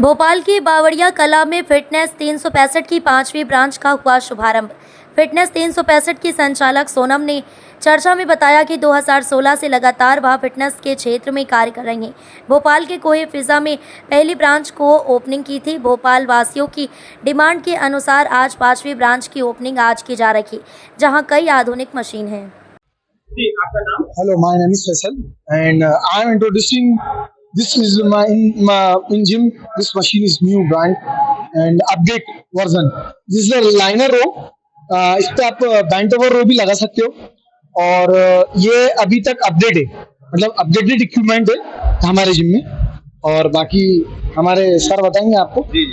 भोपाल की बावड़िया कला में फिटनेस 365 की 5वीं ब्रांच का हुआ शुभारंभ। फिटनेस 365 की संचालक सोनम ने चर्चा में बताया कि 2016 से लगातार वह फिटनेस के क्षेत्र में कार्य कर रही हैं। भोपाल के कोहे फिजा में पहली ब्रांच को ओपनिंग की थी। भोपाल वासियों की डिमांड के अनुसार आज 5वीं ब्रांच की ओपनिंग आज की जा रही, जहां कई आधुनिक मशीन हैं। Hello, my name is Faisal, and I am introducing. This is my in gym. This machine is new brand and update version. This is a liner row. इस पे आप बैंड ओवर रो भी लगा सकते हो और ये अभी तक अपडेट है, मतलब अपडेटेड इक्विपमेंट है हमारे जिम में। और बाकी हमारे सर बताएंगे आपको। जी,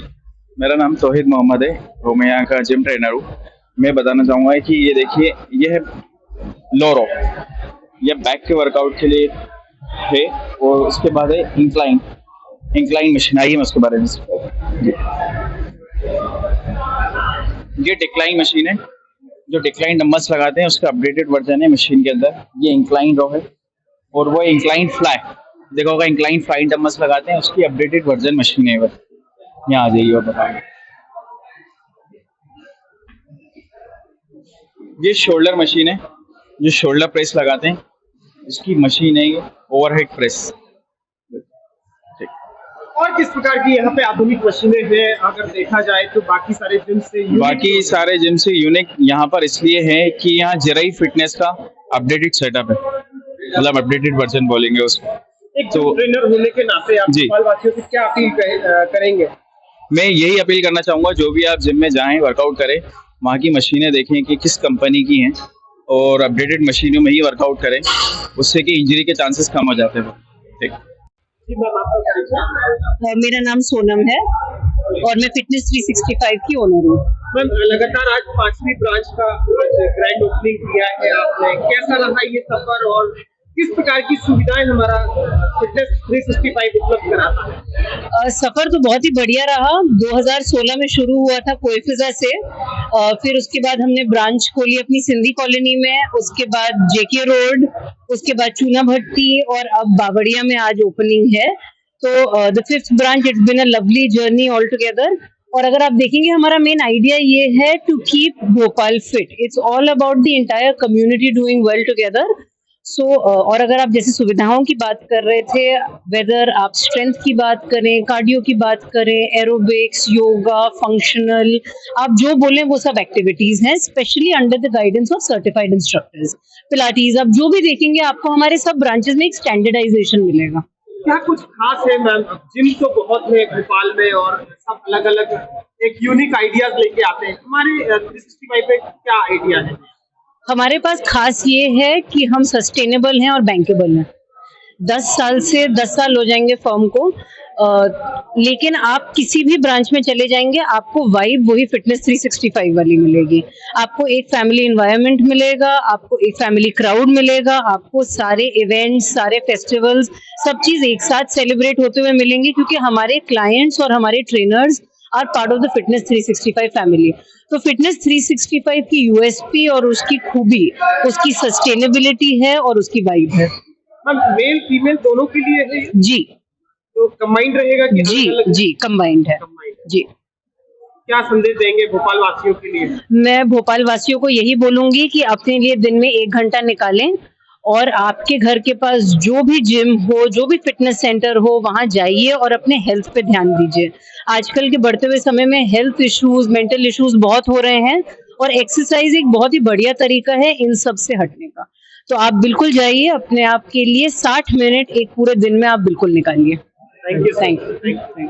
मेरा नाम तौहीद मोहम्मद है और मैं यहाँ का जिम ट्रेनर हूँ। मैं बताना चाहूँगा कि ये देखिए, ये है लो रो, ये बैक के वर्कआउट के लिए है। और उसके बाद है इंक्लाइन मशीन। आइए मैं उसके बारे में ये डिक्लाइन मशीन है, जो डिक्लाइन डंबल्स लगाते हैं उसका अपडेटेड वर्जन है मशीन के अंदर। ये इंक्लाइन रो है और वो इंक्लाइन फ्लाई, देखा होगा इंक्लाइन फ्लाई डंबल्स लगाते हैं, उसकी अपडेटेड वर्जन मशीन है। बस यहाँ आ जाइए और बताएं। ये शोल्डर मशीन है, जो शोल्डर प्रेस लगाते हैं इसकी मशीन है। ये ओवरहेड प्रेस। और किस प्रकार की यहाँ पे आधुनिक मशीनें हैं अगर देखा जाए तो बाकी सारे जिम से यूनिक यहाँ पर इसलिए है कि यहाँ जराई फिटनेस का अपडेटेड सेटअप है, मतलब अपडेटेड वर्जन बोलेंगे उसको। एक तो ट्रेनर होने के नाते आप भोपाल वासियों से क्या अपील करेंगे? मैं यही अपील करना चाहूँगा, जो भी आप जिम में जाएं, वर्कआउट करें, वहाँ की मशीनें देखें कि किस कंपनी की हैं और अपडेटेड मशीनों में ही वर्कआउट करें, उससे कि इंजरी के चांसेस कम हो जाते हैं। ठीक। मेरा नाम सोनम है और मैं फिटनेस 365 की ओनर हूँ। मैम, लगातार आज 5वीं ब्रांच का ग्रैंड ओपनिंग किया है आपने, कैसा रहा ये सफर और किस प्रकार की सुविधाएं हमारा फिटनेस 365 उपलब्ध कराता है? सफर तो बहुत ही बढ़िया रहा। 2016 में शुरू हुआ था कोहे फिजा से, फिर उसके बाद हमने ब्रांच खोली अपनी सिंधी कॉलोनी में, उसके बाद जेके रोड, उसके बाद चूना भट्टी और अब बावड़िया में आज ओपनिंग है। तो the 5th branch, it's been a lovely journey all together. और अगर आप देखेंगे हमारा मेन आइडिया ये है to keep Bhopal fit. It's all about the entire community doing well together. और अगर आप जैसे सुविधाओं की बात कर रहे थे, वेदर आप स्ट्रेंथ की बात करें, कार्डियो की बात करें, एरोबिक्स, योगा, फंक्शनल, आप जो बोलें वो सब एक्टिविटीज हैं, specially under the guidance of certified instructors. Pilates, आप जो भी देखेंगे आपको हमारे सब ब्रांचेस में एक स्टैंडर्डाइजेशन मिलेगा। क्या कुछ खास है मैम? जिम तो बहुत है भोपाल में और सब अलग अलग एक यूनिक आइडियाज लेके आते हैं, हमारे 365 पे क्या आइडिया है? हमारे पास खास ये है कि हम सस्टेनेबल हैं और बैंकेबल हैं। 10 साल हो जाएंगे फर्म को, लेकिन आप किसी भी ब्रांच में चले जाएंगे आपको वाइब वही फिटनेस 365 वाली मिलेगी। आपको एक फैमिली एनवायरनमेंट मिलेगा, आपको एक फैमिली क्राउड मिलेगा, आपको सारे इवेंट्स, सारे फेस्टिवल्स, सब चीज एक साथ सेलिब्रेट होते हुए मिलेंगे, क्योंकि हमारे क्लाइंट्स और हमारे trainers are part of the fitness 365 family. तो फिटनेस 365 की यूएसपी और उसकी खूबी उसकी सस्टेनेबिलिटी है और उसकी वाइब है। मेल फीमेल दोनों के लिए है जी। तो कंबाइंड रहेगा कि जी कंबाइंड है जी। क्या संदेश देंगे भोपाल वासियों के लिए? मैं भोपाल वासियों को यही बोलूंगी कि अपने लिए दिन में 1 घंटा निकालें और आपके घर के पास जो भी जिम हो, जो भी फिटनेस सेंटर हो, वहां जाइए और अपने हेल्थ पे ध्यान दीजिए। आजकल के बढ़ते हुए समय में हेल्थ इश्यूज, मेंटल इश्यूज बहुत हो रहे हैं और एक्सरसाइज एक बहुत ही बढ़िया तरीका है इन सब से हटने का। तो आप बिल्कुल जाइए, अपने आप के लिए 60 मिनट एक पूरे दिन में आप बिल्कुल निकालिए। Thank you.